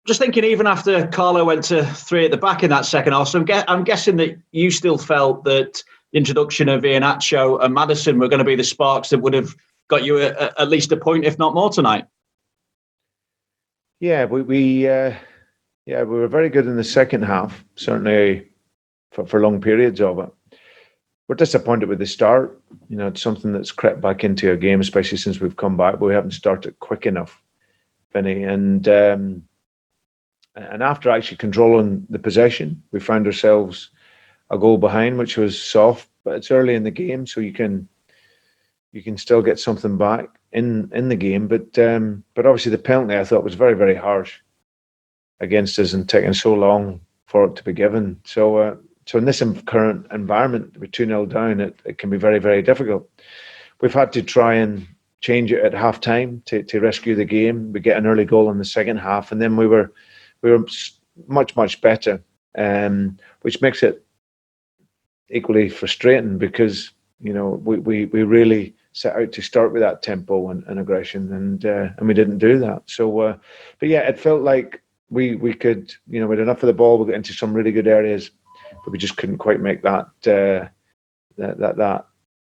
Just thinking, even after Carlo went to 3 at the back in that second half, so I'm guessing that you still felt that the introduction of Iheanacho and Maddison were going to be the sparks that would have got you at least a point, if not more, tonight. Yeah, we were very good in the second half, certainly for long periods of it. We're disappointed with the start. It's something that's crept back into our game, especially since we've come back, but we haven't started quick enough, Vinny. And after actually controlling the possession, we found ourselves a goal behind, which was soft, but it's early in the game, so you can still get something back in the game. But obviously the penalty, I thought, was very, very harsh against us and taking so long for it to be given. So in this current environment, we're 2-0 down, it can be very, very difficult. We've had to try and change it at half-time to rescue the game. We get an early goal in the second half, and then we were much, much better, which makes it equally frustrating because, we really set out to start with that tempo and aggression, and we didn't do that. So, but yeah, it felt like we could, with enough of the ball, we got into some really good areas, but we just couldn't quite make that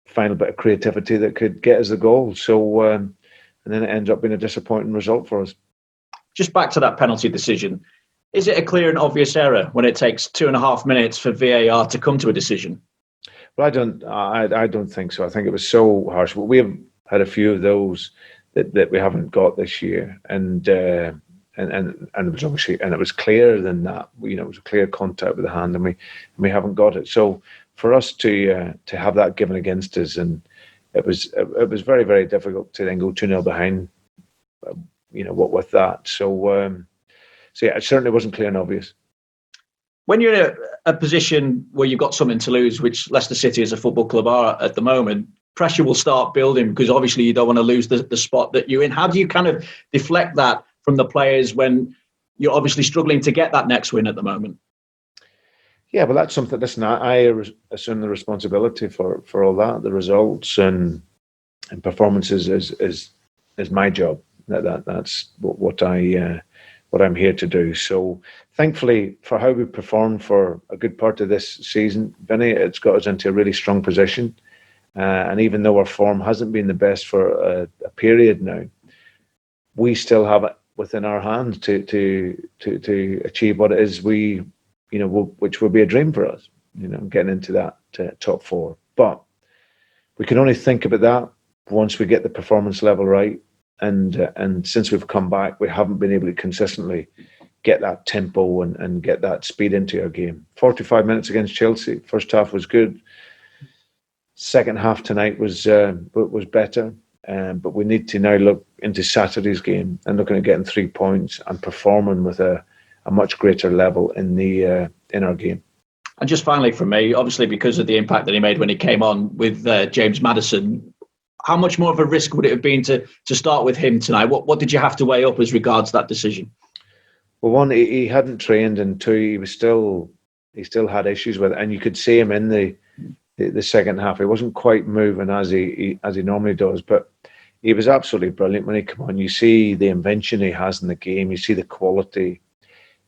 final bit of creativity that could get us the goal. So, and then it ends up being a disappointing result for us. Just back to that penalty decision. Is it a clear and obvious error when it takes 2.5 minutes for VAR to come to a decision? Well, I don't think so. I think it was so harsh. We have had a few of those that we haven't got this year, and it was obviously, and it was clearer than that. It was a clear contact with the hand, and we haven't got it. So for us to have that given against us, and it was very, very difficult to then go 2-0 behind. What with that? So yeah, it certainly wasn't clear and obvious. When you're in a position where you've got something to lose, which Leicester City as a football club are at the moment, pressure will start building because obviously you don't want to lose the spot that you're in. How do you kind of deflect that from the players when you're obviously struggling to get that next win at the moment? Yeah, well, that's something. Listen, I assume the responsibility for all that. The results and performances is my job. That's what I'm here to do. So thankfully for how we performed for a good part of this season, Vinny, it's got us into a really strong position. And even though our form hasn't been the best for a period now, we still have it within our hands to achieve what it is which would be a dream for us, getting into that top 4. But we can only think about that once we get the performance level right. And since we've come back, we haven't been able to consistently get that tempo and get that speed into our game. 45 minutes against Chelsea, first half was good. Second half tonight was better. But we need to now look into Saturday's game and looking at getting 3 points and performing with a much greater level in our game. And just finally from me, obviously because of the impact that he made when he came on with James Maddison, how much more of a risk would it have been to start with him tonight? What did you have to weigh up as regards that decision? Well, one, he hadn't trained, and two, he still had issues with it, and you could see him in the second half. He wasn't quite moving as he normally does, but he was absolutely brilliant when he came on. You see the invention he has in the game. You see the quality.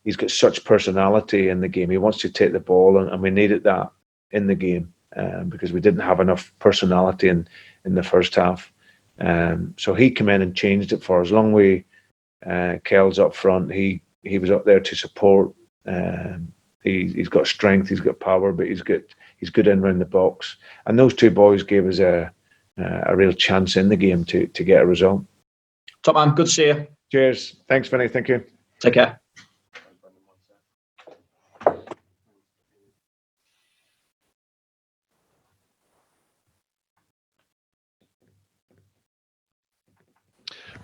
He's got such personality in the game. He wants to take the ball, and we needed that in the game because we didn't have enough personality in the first half. So he came in and changed it for us. Along with Kel's up front, he was up there to support. He's got strength, he's got power, but he's good in around the box. And those two boys gave us a real chance in the game to get a result. Top man, good to see you. Cheers. Thanks, Vinny. Thank you. Take care.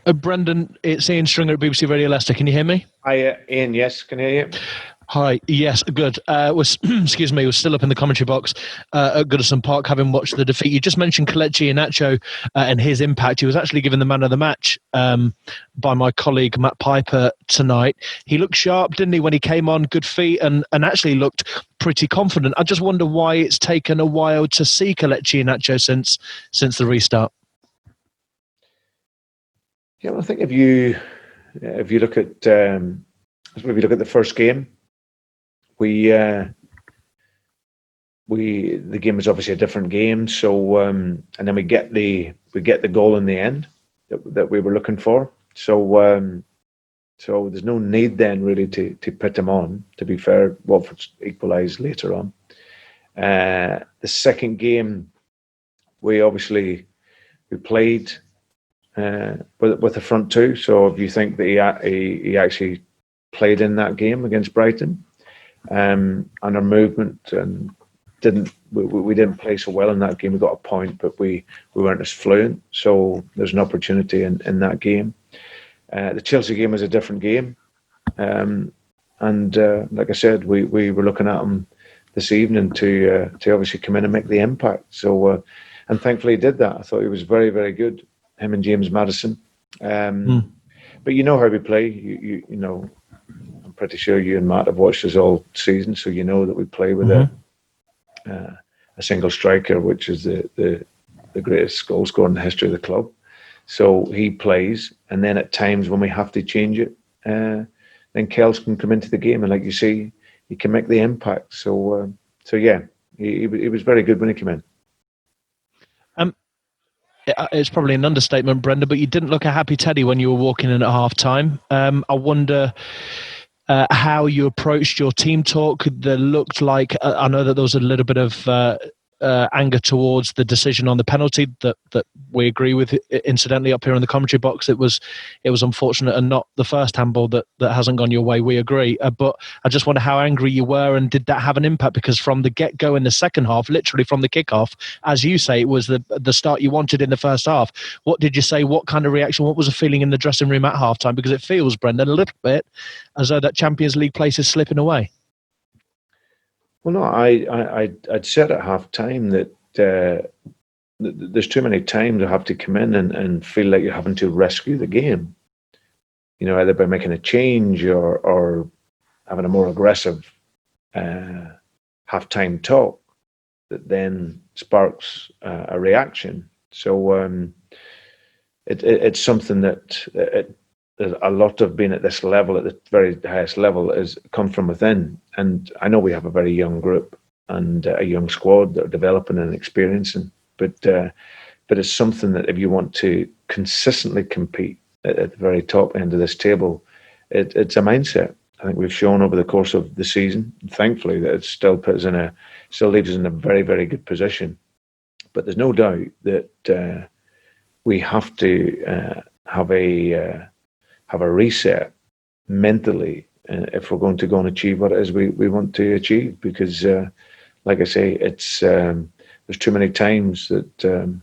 Brendan, it's Ian Stringer at BBC Radio Leicester. Can you hear me? Hi, Ian. Yes, can hear you. Hi. Yes, good. Excuse me. We're still up in the commentary box at Goodison Park, having watched the defeat. You just mentioned Kelechi Iheanacho and his impact. He was actually given the man of the match by my colleague Matt Piper tonight. He looked sharp, didn't he, when he came on? Good feet and actually looked pretty confident. I just wonder why it's taken a while to see Kelechi Iheanacho since the restart. Yeah, well, I think if you look at if we look at the first game, the game was obviously a different game. So and then we get the goal in the end that we were looking for. So so there's no need then really to put them on. To be fair, Watford equalised later on. The second game, we played with the front two. So if you think that he actually played in that game against Brighton, and our movement and we didn't play so well in that game. We got a point, but we weren't as fluent. So there's an opportunity in that game. The Chelsea game was a different game, and like I said, we were looking at them this evening to obviously come in and make the impact. So and thankfully he did that. I thought he was very, very good. Him and James Maddison. But you know how we play. You know, I'm pretty sure you and Matt have watched us all season, so you know that we play with a single striker, which is the greatest goal scorer in the history of the club. So he plays, and then at times when we have to change it, then Kels can come into the game, and like you see, he can make the impact. So yeah, he was very good when he came in. It's probably an understatement, Brendan, but you didn't look a happy Teddy when you were walking in at half-time. I wonder how you approached your team talk. There looked like, I know that there was a little bit of anger towards the decision on the penalty that we agree with. Incidentally, up here in the commentary box, it was unfortunate and not the first handball that hasn't gone your way. We agree, but I just wonder how angry you were, and did that have an impact? Because from the get-go in the second half, literally from the kickoff, as you say, it was the start you wanted in the first half. What did you say? What kind of reaction? What was the feeling in the dressing room at halftime? Because it feels, Brendan, a little bit as though that Champions League place is slipping away. Well, no, I'd said at half time that there's too many times you have to come in and feel like you're having to rescue the game. You know, either by making a change or having a more aggressive half-time talk that then sparks a reaction. So it's something that a lot of being at this level, at the very highest level, is come from within. And I know we have a very young group and a young squad that are developing and experiencing, but it's something that if you want to consistently compete at the very top end of this table, it's a mindset. I think we've shown over the course of the season, thankfully, that it still leaves us in a very, very good position. But there's no doubt that we have to have a reset mentally if we're going to go and achieve what it is we want to achieve. Because, like I say, it's there's too many times that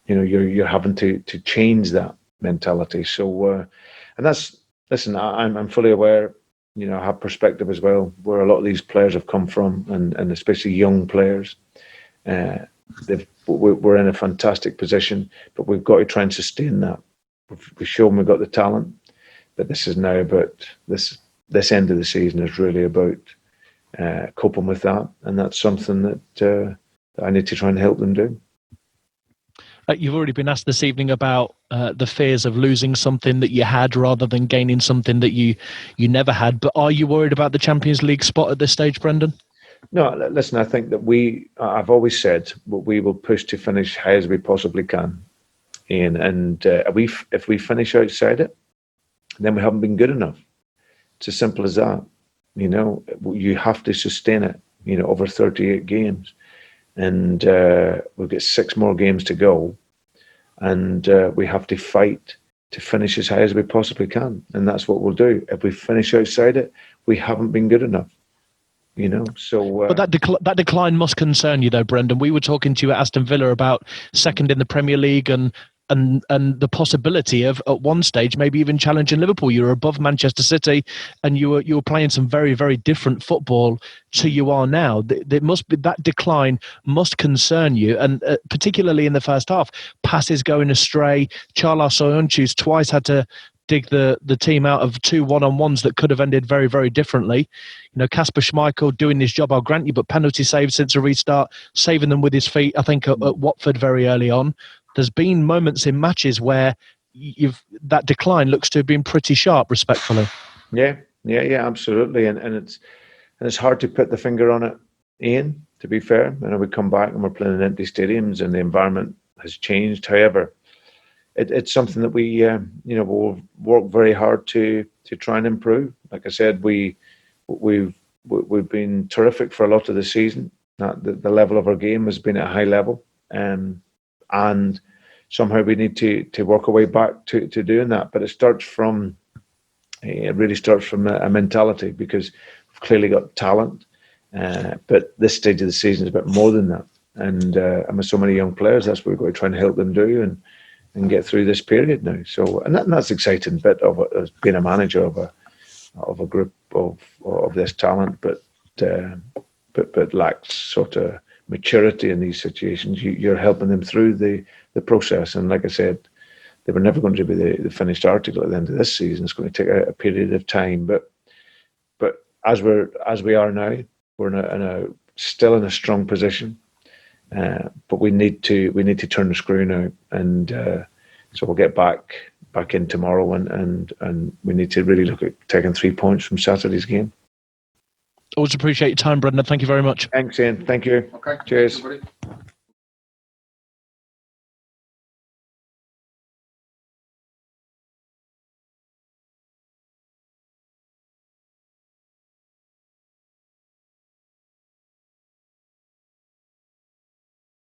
you're having to change that mentality. So, and that's, listen, I'm fully aware. You know, I have perspective as well, where a lot of these players have come from, and especially young players. We're in a fantastic position, but we've got to try and sustain that. We've shown we've got the talent. But this is now about this end of the season is really about coping with that, and that's something that I need to try and help them do. You've already been asked this evening about the fears of losing something that you had rather than gaining something that you never had. But are you worried about the Champions League spot at this stage, Brendan? No, listen, I think that I've always said we will push to finish high as we possibly can, Ian, and if we finish outside it, then we haven't been good enough. It's as simple as that. You know, you have to sustain it, over 38 games. And we've got 6 more games to go. And we have to fight to finish as high as we possibly can. And that's what we'll do. If we finish outside it, we haven't been good enough. So. But that decline must concern you, though, Brendan. We were talking to you at Aston Villa about second in the Premier League and the possibility of at one stage maybe even challenging Liverpool. You were above Manchester City, and you were playing some very, very different football to you are now. There must be that decline must concern you, and particularly in the first half, passes going astray. Charles Soyuncu's twice had to dig the team out of 2 1-on-1s that could have ended very, very differently. Kasper Schmeichel doing his job, I'll grant you, but penalty saves since a restart, saving them with his feet, I think, at Watford very early on. There's been moments in matches where that decline looks to have been pretty sharp, respectfully. Yeah, Yeah, absolutely. And it's hard to put the finger on it, Ian, to be fair. We come back and we're playing in empty stadiums and the environment has changed. However, it's something that we will work very hard to try and improve. Like I said, we've been terrific for a lot of the season. The level of our game has been at a high level, and somehow we need to work our way back to doing that. But it really starts from a mentality, because we've clearly got talent, but this stage of the season is a bit more than that. And with so many young players, that's what we're going to try and help them do and get through this period now. So, and that's exciting bit of it, as being a manager of a group of this talent, but lacks sort of maturity in these situations. You're helping them through the process. And like I said, they were never going to be the finished article at the end of this season. It's going to take a period of time. But as we are now, we're still in a strong position. But we need to turn the screw now, and so we'll get back in tomorrow, and we need to really look at taking 3 points from Saturday's game. Always appreciate your time, Brendan. Thank you very much. Thanks, Ian. Thank you. Okay. Cheers. Everybody.